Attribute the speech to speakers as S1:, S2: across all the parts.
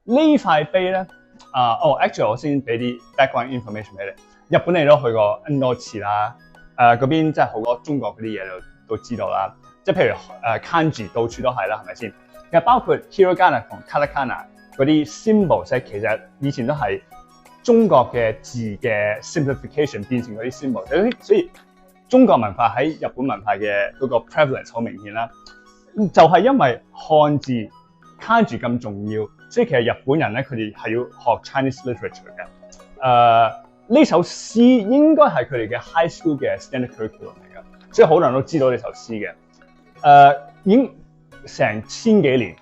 S1: 呢塊碑咧actually 我先俾啲 background information 俾你。日本你都去過 N 多次啦，嗰邊即係好多中國嗰啲嘢都知道啦。即係譬如kanji 到處都係啦，係咪先？其實包括 hiragana 同 katakana 嗰啲 symbol 咧，其實以前都係中國嘅字嘅 simplification 變成嗰啲 symbol， 所以中國文化喺日本文化嘅嗰個 prevalence 好明顯啦。就係因為漢字 kanji 咁重要，所以其實日本人咧佢哋係要學 Chinese literature 嘅。呢首詩應該係佢哋嘅 high school 嘅 standard curriculum 嚟嘅，所以好多人都知道呢首詩嘅。已經成千幾年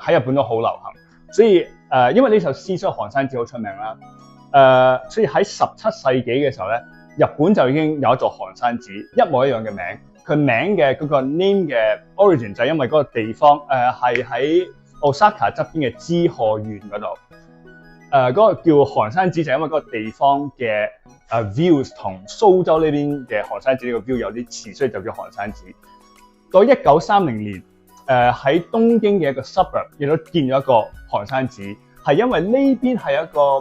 S1: 喺日本都好流行，所以因為呢首詩所以寒山寺好出名啦。所以喺17世紀嘅時候咧，日本就已經有一座寒山寺，一模一樣嘅名。佢名嘅嗰個 name 嘅 origin 就係因為嗰個地方係喺 Osaka 側邊嘅知賀縣嗰度。嗰個叫寒山寺就係因為嗰個地方嘅views 同蘇州呢邊嘅寒山寺呢個 view 有啲似，所以就叫寒山寺。到1930年，喺東京嘅一個 suburb 亦都建咗一個寒山寺，係因為呢邊係一個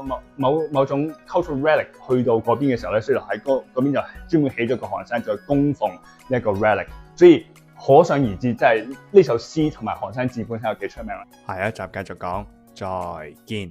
S1: 某種 cultural relic 去到嗰邊嘅時候咧，所以就喺嗰邊就專門起咗個寒山寺去供奉呢一個 relic， 所以可想而知，即係呢首詩同埋寒山寺本身有幾出名啦。
S2: 下一集繼續講，再見。